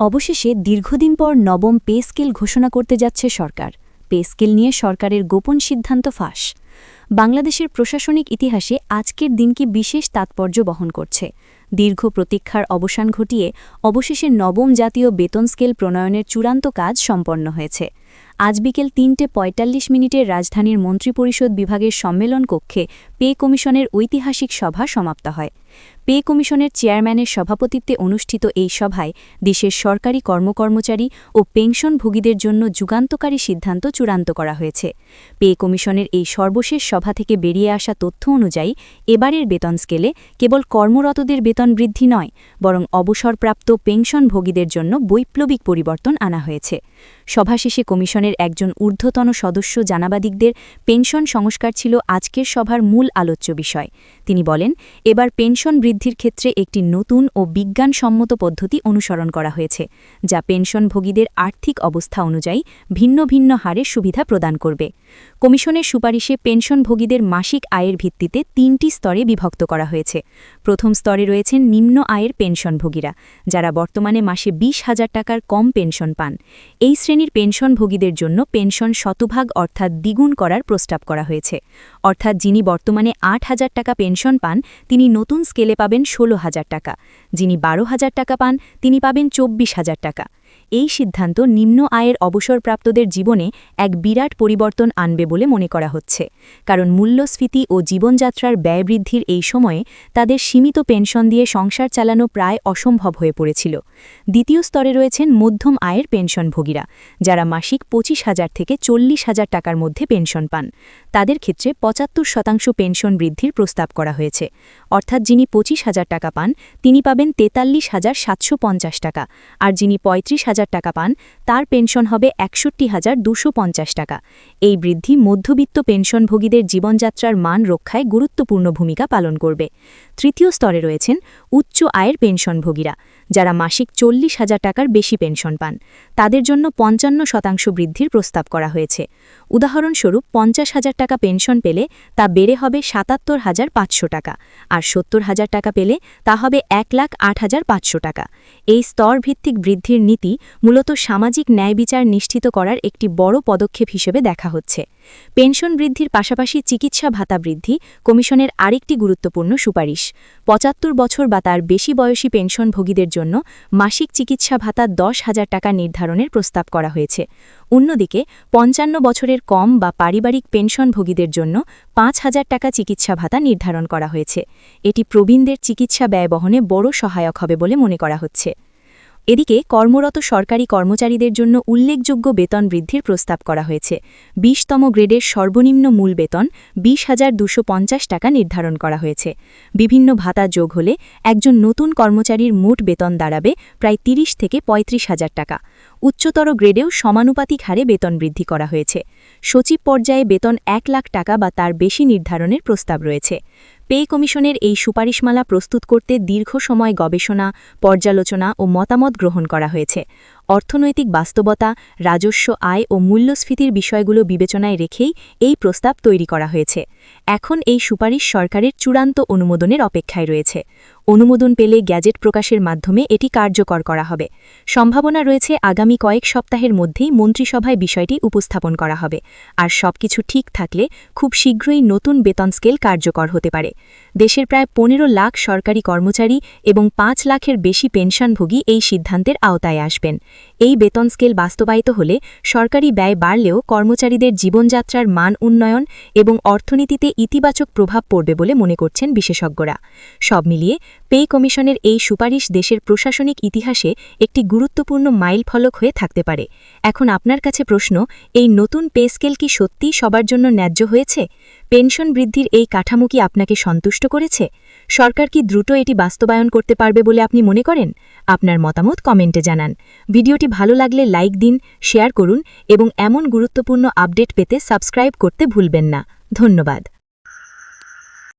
অবশেষে দীর্ঘদিন পর নবম পে স্কেল ঘোষণা করতে যাচ্ছে সরকার। পে স্কেল নিয়ে সরকারের গোপন সিদ্ধান্ত ফাঁস। বাংলাদেশের প্রশাসনিক ইতিহাসে আজকের দিনটি বিশেষ তাৎপর্য বহন করছে। দীর্ঘ প্রতীক্ষার অবসান ঘটিয়ে অবশেষে নবম জাতীয় বেতন স্কেল প্রণয়নের চূড়ান্ত কাজ সম্পন্ন হয়েছে। আজ বিকেল ৩:৪৫ রাজধানীর মন্ত্রিপরিষদ বিভাগের সম্মেলন কক্ষে পে কমিশনের ঐতিহাসিক সভা সমাপ্ত হয়। পে কমিশনের চেয়ারম্যানের সভাপতিত্বে অনুষ্ঠিত এই সভায় দেশের সরকারি কর্মকর্মচারী ও পেনশনভোগীদের জন্য যুগান্তকারী সিদ্ধান্ত চূড়ান্ত করা হয়েছে। পে কমিশনের এই সর্বশেষ সভা থেকে বেরিয়ে আসা তথ্য অনুযায়ী এবারের বেতন স্কেলে কেবল কর্মরতদের বেতন বৃদ্ধি নয়, বরং অবসরপ্রাপ্ত পেনশনভোগীদের জন্য বৈপ্লবিক পরিবর্তন আনা হয়েছে। সভা শেষে কমিশনের একজন ঊর্ধ্বতন সদস্য জানাবাদিকদের পেনশন সংস্কার ছিল আজকের সভার মূল আলোচ্য বিষয়। তিনি বলেন, এবার পেনশন বৃদ্ধির ক্ষেত্রে একটি নতুন ও বিজ্ঞানসম্মত পদ্ধতি অনুসরণ করা হয়েছে, যা পেনশনভোগীদের আর্থিক অবস্থা অনুযায়ী ভিন্ন ভিন্ন হারে সুবিধা প্রদান করবে। কমিশনের সুপারিশে পেনশনভোগীদের মাসিক আয়ের ভিত্তিতে ৩টি স্তরে বিভক্ত করা হয়েছে। প্রথম স্তরে রয়েছেন নিম্ন আয়ের পেনশনভোগীরা, যারা বর্তমানে মাসে ২০,০০০ টাকার কম পেনশন পান। এই শ্রেণীর পেনশনভোগীদের জন্য পেনশন শতভাগ অর্থাৎ দ্বিগুণ করার প্রস্তাব করা হয়েছে। অর্থাৎ যিনি বর্তমানে ৮,০০০ টাকা পেনশন পান, তিনি নতুন স্কেলে পাবেন ১৬,০০০ টাকা। যিনি ১২,০০০ টাকা পান, তিনি পাবেন ২৪,০০০ টাকা। এই সিদ্ধান্ত নিম্ন আয়ের অবসরপ্রাপ্তদের জীবনে এক বিরাট পরিবর্তন আনবে বলে মনে করা হচ্ছে, কারণ মূল্যস্ফীতি ও জীবনযাত্রার ব্যয় বৃদ্ধির এই সময়ে তাদের সীমিত পেনশন দিয়ে সংসার চালানো প্রায় অসম্ভব হয়ে পড়েছিল। দ্বিতীয় স্তরে রয়েছেন মধ্যম আয়ের পেনশনভোগীরা, যারা মাসিক ২৫,০০০ থেকে ৪০,০০০ টাকার মধ্যে পেনশন পান। তাদের ক্ষেত্রে ৭৫% পেনশন বৃদ্ধির প্রস্তাব করা হয়েছে। অর্থাৎ যিনি ২৫,০০০ টাকা পান, তিনি পাবেন ৪৩,৭৫০ টাকা, আর যিনি ৩৫,০০০ টাকা পান, তার পেনশন হবে ৬১,২৫০ টাকা। এই বৃদ্ধি মধ্যবিত্ত পেনশনভোগীদের জীবনযাত্রার মান রক্ষায় গুরুত্বপূর্ণ ভূমিকা পালন করবে। তৃতীয় স্তরে রয়েছেন উচ্চ আয়ের পেনশনভোগীরা, যারা মাসিক ৪০,০০০ টাকার বেশি পেনশন পান। তাদের জন্য ৫৫% বৃদ্ধির প্রস্তাব করা হয়েছে। উদাহরণস্বরূপ ৫০,০০০ টাকা পেনশন পেলে তা বেড়ে হবে ৭৭,৫০০ টাকা, আর ৭০,০০০ টাকা পেলে তা হবে ১,০৮,৫০০ টাকা। এই স্তরভিত্তিক বৃদ্ধির নীতি মূলত সামাজিক ন্যায়বিচার নিশ্চিত করার একটি বড় পদক্ষেপ হিসেবে দেখা হচ্ছে। পেনশন বৃদ্ধির পাশাপাশি চিকিৎসা ভাতা বৃদ্ধি কমিশনের আরেকটি গুরুত্বপূর্ণ সুপারিশ। ৭৫ বছর বা তার বেশি বয়সী পেনশনভোগীদের জন্য মাসিক চিকিৎসা ভাতা ১০,০০০ টাকা নির্ধারণের প্রস্তাব করা হয়েছে। অন্যদিকে ৫৫ বছরের কম বা পারিবারিক পেনশনভোগীদের জন্য ৫,০০০ টাকা চিকিৎসা ভাতা নির্ধারণ করা হয়েছে। এটি প্রবীণদের চিকিৎসা ব্যয় বহনে বড় সহায়ক হবে বলে মনে করা হচ্ছে। এদিকে কর্মরত সরকারি কর্মচারীদের জন্য উল্লেখযোগ্য বেতন বৃদ্ধির প্রস্তাব করা হয়েছে। ২০তম গ্রেডের সর্বনিম্ন মূল বেতন ২০,২৫০ টাকা নির্ধারণ করা হয়েছে। বিভিন্ন ভাতা যোগ হলে একজন নতুন কর্মচারীর মোট বেতন দাঁড়াবে প্রায় ৩০ থেকে ৩৫,০০০ টাকা। উচ্চতর গ্রেডেও সমানুপাতিক হারে বেতন বৃদ্ধি করা হয়েছে। সচিব পর্যায়ে বেতন ১,০০,০০০ টাকা বা তার বেশি নির্ধারণের প্রস্তাব রয়েছে। পে কমিশনের এই সুপারিশমালা প্রস্তুত করতে দীর্ঘ সময় গবেষণা, পর্যালোচনা ও মতামত গ্রহণ করা হয়েছে। অর্থনৈতিক বাস্তবতা, রাজস্ব আয় ও মূল্যস্ফীতির বিষয়গুলো বিবেচনায় রেখেই এই প্রস্তাব তৈরি করা হয়েছে। এখন এই সুপারিশ সরকারের চূড়ান্ত অনুমোদনের অপেক্ষায় রয়েছে। অনুমোদন পেলে গ্যাজেট প্রকাশের মাধ্যমে এটি কার্যকর করা হবে। সম্ভাবনা রয়েছে আগামী কয়েক সপ্তাহের মধ্যেই মন্ত্রিসভায় বিষয়টি উপস্থাপন করা হবে, আর সবকিছু ঠিক থাকলে খুব শীঘ্রই নতুন বেতন স্কেল কার্যকর হতে পারে। দেশের প্রায় ১৫ লাখ সরকারি কর্মচারী এবং ৫ লাখের বেশি পেনশনভোগী এই সিদ্ধান্তের আওতায় আসবেন। এই বেতন স্কেল বাস্তবায়িত হলে সরকারি ব্যয় বাড়লেও কর্মচারীদের জীবনযাত্রার মান উন্নয়ন এবং অর্থনীতিতে ইতিবাচক প্রভাব পড়বে বলে মনে করছেন বিশেষজ্ঞরা। সব মিলিয়ে পে কমিশনের এই সুপারিশ দেশের প্রশাসনিক ইতিহাসে একটি গুরুত্বপূর্ণ মাইলফলক হয়ে থাকতে পারে। এখন আপনার কাছে প্রশ্ন, এই নতুন পে স্কেল কি সত্যি সবার জন্য ন্যায্য হয়েছে? পেনশন বৃদ্ধির এই কাঠামো কি আপনাকে সন্তুষ্ট করেছে? সরকার কি দ্রুত এটি বাস্তবায়ন করতে পারবে বলে আপনি মনে করেন? আপনার মতামত কমেন্টে জানান। ভিডিওটি ভালো লাগলে লাইক দিন, শেয়ার করুন এবং এমন গুরুত্বপূর্ণ আপডেট পেতে সাবস্ক্রাইব করতে ভুলবেন না। ধন্যবাদ।